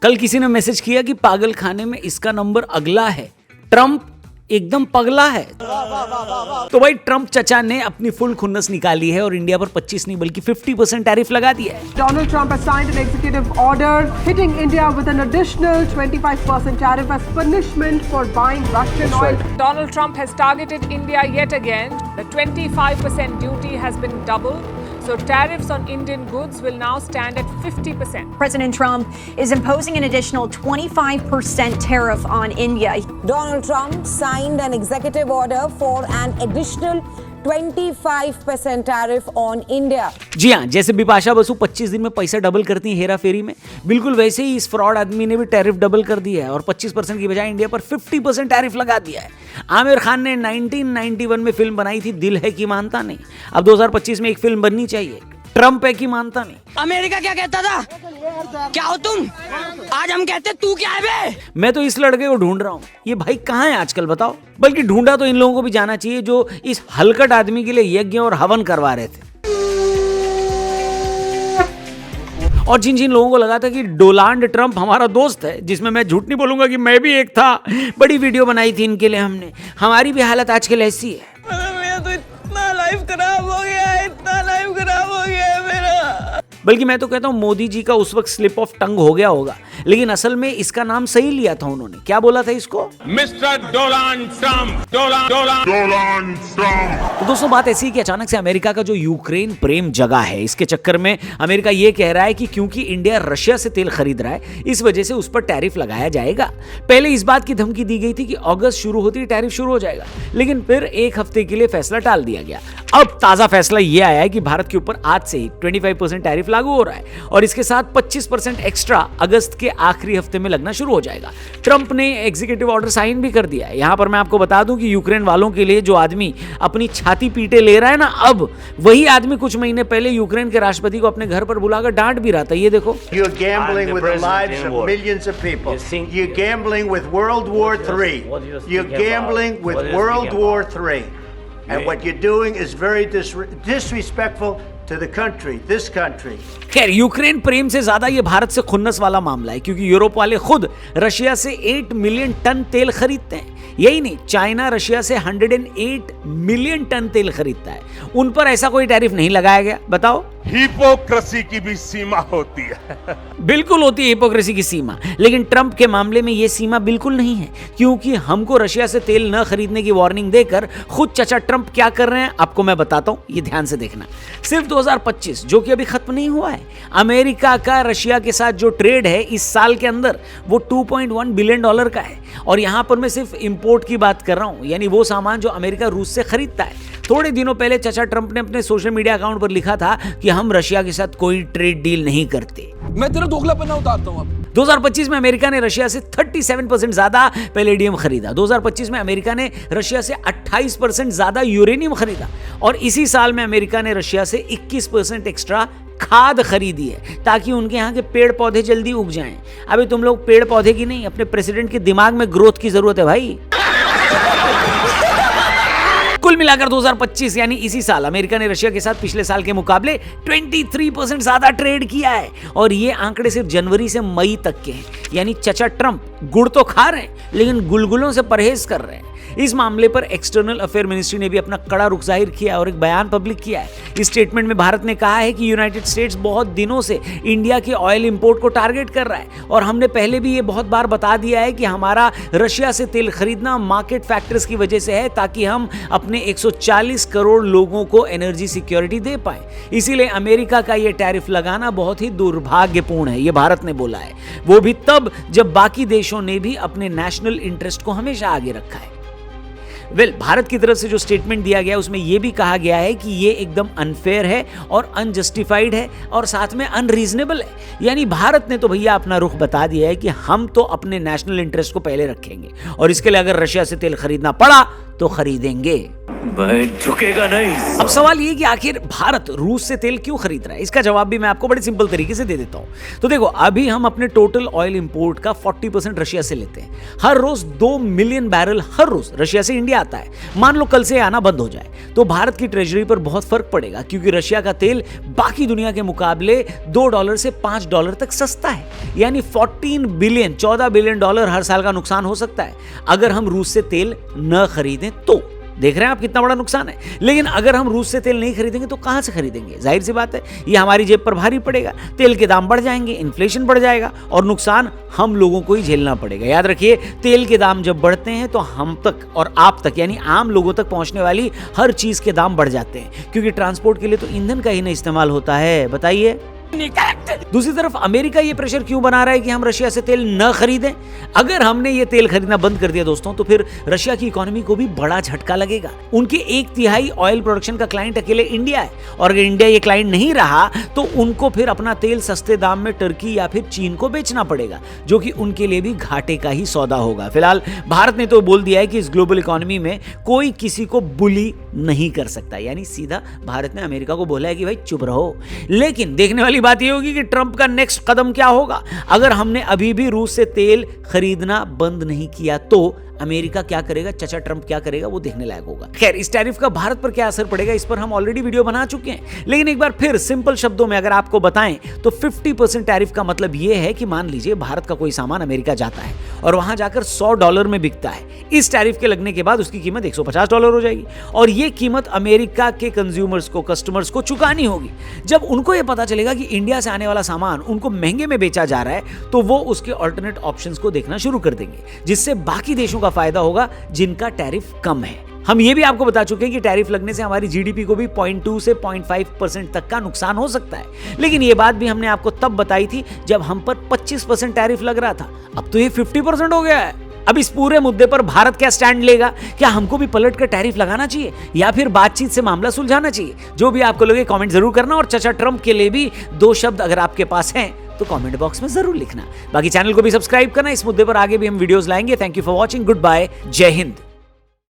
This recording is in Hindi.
कल किसी ने मैसेज किया कि पागल खाने में इसका नंबर अगला है, ट्रंप एकदम पगला है। तो भाई ट्रंप चचा ने अपनी फुल खुन्नस निकाली है और इंडिया पर 25 नहीं बल्कि 50% टैरिफ लगा दिया है। Donald Trump has signed an executive order hitting India with an additional 25% tariff as punishment for buying Russian oil. Donald Trump has targeted India yet again. The 25% duty has been doubled. So tariffs on Indian goods will now stand at 50%. President Trump is imposing an additional 25% tariff on India. Donald Trump signed an executive order for an additional 25% tariff on India. जी हाँ, जैसे बिपाशा बसु 25 दिन में पैसा डबल करती है हेरा फेरी में, बिल्कुल वैसे ही इस फ्रॉड आदमी ने भी टैरिफ डबल कर दिया है और 25% की बजाय इंडिया पर 50% टैरिफ लगा दिया है। आमिर खान ने 1991 में फिल्म बनाई थी दिल है कि मानता नहीं। अब 2025 में एक फिल्म बननी चाहिए, ट्रंप है कि मानता नहीं। अमेरिका क्या कहता था, क्या हो तुम, आज हम कहते तू क्या है बे? मैं तो इस लड़के को ढूंढ रहा हूँ, ये भाई कहाँ है आजकल बताओ। बल्कि ढूंढा तो इन लोगों को भी जाना चाहिए जो इस हलकट आदमी के लिए यज्ञ और हवन करवा रहे थे। और जिन जिन लोगों को लगा था कि डोनाल्ड ट्रंप हमारा दोस्त है, जिसमें मैं झूठ नहीं बोलूंगा कि मैं भी एक था, बड़ी वीडियो बनाई थी इनके लिए हमने। हमारी भी हालत आजकल ऐसी है। मेरा तो इतना लाइफ खराब हो गया है, इतना लाइफ खराब हो गया है मेरा। बल्कि मैं तो कहता हूं मोदी जी का उस वक्त स्लिप ऑफ टंग हो गया होगा, लेकिन असल में इसका नाम सही लिया था उन्होंने। क्या बोला था इसको? Mister Donald Trump, Donald Trump. तो दोस्तों बात ऐसी है कि अचानक से अमेरिका का जो यूक्रेन प्रेम जगा है, इसके चक्कर में अमेरिका ये कह रहा है कि क्योंकि इंडिया रशिया से तेल खरीद रहा है, इस वजह से उस पर टैरिफ लगाया जाएगा। पहले इस बात की धमकी दी गई थी कि अगस्त शुरू होती है टैरिफ शुरू हो जाएगा, लेकिन फिर एक हफ्ते के लिए फैसला टाल दिया गया। अब ताजा फैसला यह आया है कि भारत के ऊपर आज से ही 25% टैरिफ लागू हो रहा है और इसके साथ 25% एक्स्ट्रा अगस्त के आखिरी हफ्ते में लगना शुरू हो जाएगा। ट्रंप ने एग्जीक्यूटिव ऑर्डर साइन भी कर दिया है। यहां पर मैं आपको बता दूं कि यूक्रेन वालों के लिए जो आदमी अपनी छाती पीटे ले रहा है ना, अब वही आदमी कुछ महीने पहले यूक्रेन के राष्ट्रपति को अपने घर पर बुलाकर डांट भी रहा था। ये देखो, You're gambling with the lives of millions of people. You're gambling with World War III. You're gambling with World War III. And what you're doing is very disrespectful to the country, this country. खैर यूक्रेन प्रेम से ज्यादा ये भारत से खुन्नस वाला मामला है, क्योंकि यूरोप वाले खुद रशिया से 8 मिलियन टन तेल खरीदते हैं। यही नहीं, चाइना रशिया से 108 मिलियन टन तेल खरीदता है। उन पर ऐसा कोई टैरिफ नहीं लगाया गया। बताओ, हिपोक्रेसी की भी सीमा होती है। बिल्कुल होती है हिपोक्रेसी की सीमा, लेकिन ट्रंप के मामले में यह सीमा बिल्कुल नहीं है, क्योंकि हमको रशिया से तेल न खरीदने की वार्निंग देकर खुद चचा ट्रंप क्या कर रहे हैं आपको मैं बताता हूं, ये ध्यान से देखना। सिर्फ 2025 जो कि अभी खत्म नहीं हुआ है, अमेरिका का रशिया के साथ जो ट्रेड है इस साल के अंदर वो $2.1 बिलियन का है। और यहां पर मैं सिर्फ इंपोर्ट की बात कर रहा हूं, यानी वो सामान जो अमेरिका रूस से खरीदता है। थोड़े दिनों पहले चचा ट्रंप ने अपने सोशल मीडिया अकाउंट पर लिखा था कि हम रशिया के साथ कोई ट्रेड डील नहीं करते। मैं तेरा दोगलापना उतारता हूं। 2025 में अमेरिका ने रशिया से 37% ज्यादा पैलेडियम खरीदा। 2025 में अमेरिका ने रशिया से 28% ज्यादा यूरेनियम खरीदा और इसी साल में अमेरिका ने रशिया से 21% एक्स्ट्रा खाद खरीदी है, ताकि उनके यहाँ के पेड़ पौधे जल्दी उग जाएं। अभी तुम लोग पेड़ पौधे की नहीं, अपने प्रेसिडेंट के दिमाग में ग्रोथ की जरूरत है भाई। कुल मिलाकर 2025 यानी इसी साल अमेरिका ने रशिया के साथ पिछले साल के मुकाबले 23% ज्यादा ट्रेड किया है और ये आंकड़े सिर्फ जनवरी से मई तक के हैं। यानी चचा ट्रंप गुड़ तो खा रहे हैं लेकिन गुलगुलों से परहेज कर रहे हैं। इस मामले पर एक्सटर्नल अफेयर मिनिस्ट्री ने भी अपना कड़ा रुख जाहिर किया और एक बयान पब्लिक किया है। इस स्टेटमेंट में भारत ने कहा है कि यूनाइटेड स्टेट्स बहुत दिनों से इंडिया के ऑयल इंपोर्ट को टारगेट कर रहा है और हमने पहले भी ये बहुत बार बता दिया है कि हमारा रशिया से तेल खरीदना मार्केट फैक्टर्स की वजह से है, ताकि हम अपने 140 करोड़ लोगों को एनर्जी सिक्योरिटी दे पाए। इसीलिए अमेरिका का ये टैरिफ लगाना बहुत ही दुर्भाग्यपूर्ण है, ये भारत ने बोला है, वो भी तब जब बाकी देशों ने भी अपने नेशनल इंटरेस्ट को हमेशा आगे रखा है। भारत की तरफ से जो स्टेटमेंट दिया गया उसमें यह भी कहा गया है कि ये एकदम अनफेयर है और अनजस्टिफाइड है और साथ में अनरीजनेबल है। यानी भारत ने तो भैया अपना रुख बता दिया है कि हम तो अपने नेशनल इंटरेस्ट को पहले रखेंगे और इसके लिए अगर रशिया से तेल खरीदना पड़ा तो खरीदेंगे। झुकेगा नहीं। अब सवाल ये कि आखिर भारत रूस से तेल क्यों खरीद रहा है? इसका जवाब भी मैं आपको बड़े सिंपल तरीके से दे देता हूं। तो देखो, अभी हम अपने टोटल ऑयल इंपोर्ट का 40% रशिया से लेते हैं। हर रोज 2 मिलियन बैरल हर रोज रशिया से इंडिया आता है। मान लो कल से आना बंद हो जाए तो भारत की ट्रेजरी पर बहुत फर्क पड़ेगा, क्योंकि रशिया का तेल बाकी दुनिया के मुकाबले $2 से $5 तक सस्ता है। यानी 14 बिलियन डॉलर हर साल का नुकसान हो सकता है अगर हम रूस से तेल न खरीदें तो। देख रहे हैं आप कितना बड़ा नुकसान है। लेकिन अगर हम रूस से तेल नहीं खरीदेंगे तो कहां से खरीदेंगे? जाहिर सी बात है, ये हमारी जेब पर भारी पड़ेगा। तेल के दाम बढ़ जाएंगे, इन्फ्लेशन बढ़ जाएगा और नुकसान हम लोगों को ही झेलना पड़ेगा। याद रखिए, तेल के दाम जब बढ़ते हैं तो हम तक और आप तक यानी आम लोगों तक पहुंचने वाली हर चीज के दाम बढ़ जाते हैं, क्योंकि ट्रांसपोर्ट के लिए तो ईंधन का ही नहीं इस्तेमाल होता है। बताइए। दूसरी तरफ अमेरिका ये प्रेशर क्यों बना रहा है कि हम रशिया से तेल न खरीदें? अगर हमने ये तेल खरीदना बंद कर दिया दोस्तों, तो फिर रशिया की इकोनॉमी को भी बड़ा झटका लगेगा। उनके 1/3 ऑयल प्रोडक्शन का क्लाइंट अकेले इंडिया है, और अगर इंडिया ये क्लाइंट नहीं रहा तो उनको फिर अपना तेल सस्ते दाम में टर्की या फिर चीन को बेचना पड़ेगा, जो कि उनके लिए भी घाटे का ही सौदा होगा। फिलहाल भारत ने तो बोल दिया है कि इस ग्लोबल इकोनॉमी में कोई किसी को बुली नहीं कर सकता, यानी सीधा भारत ने अमेरिका को बोला है कि भाई चुप रहो। लेकिन देखने वाली बात यह होगी कि ट्रंप का नेक्स्ट कदम क्या होगा। अगर हमने अभी भी रूस से तेल खरीदना बंद नहीं किया तो अमेरिका क्या करेगा, चचा ट्रंप क्या करेगा, वो देखने लायक होगा। खैर, इस टैरिफ का भारत पर क्या असर पड़ेगा, इस पर हम ऑलरेडी वीडियो बना चुके हैं। लेकिन एक बार फिर सिंपल शब्दों में अगर आपको बताएं तो 50% टैरिफ का मतलब यह है कि मान लीजिए भारत का कोई सामान अमेरिका जाता है और वहां जाकर $100 में बिकता है। इस टैरिफ के लगने के बाद उसकी कीमत $150 हो जाएगी, और यह कीमत अमेरिका के कंज्यूमर्स को, कस्टमर्स को चुकानी होगी। जब उनको यह पता चलेगा कि इंडिया से आने वाला सामान उनको महंगे में बेचा जा रहा है, तो वो उसके ऑल्टरनेट ऑप्शंस को देखना शुरू कर देंगे, जिससे बाकी देशों का फायदा होगा जिनका टैरिफ कम है। हम ये भी आपको बता चुके हैं कि टैरिफ लगने से हमारी जीडीपी को भी 0.2 से 0.5% तक का नुकसान हो सकता है। लेकिन ये बात भी हमने आपको तब बताई थी जब हम पर 25% टैरिफ लग रहा था। अब तो ये 50% हो गया है। अब इस पूरे मुद्दे पर भारत क्या स्टैंड लेगा? क्या हमको भी पलट कर टैरिफ लगाना चाहिए या फिर बातचीत से मामला सुलझाना चाहिए? जो भी आपको लगे कमेंट जरूर करना, और चचा ट्रंप के लिए भी 2 शब्द अगर आपके पास हैं तो कमेंट बॉक्स में जरूर लिखना। बाकी चैनल को भी सब्सक्राइब करना। इस मुद्दे पर आगे भी हम वीडियोस लाएंगे। Thank you for watching. Goodbye. जय हिंद।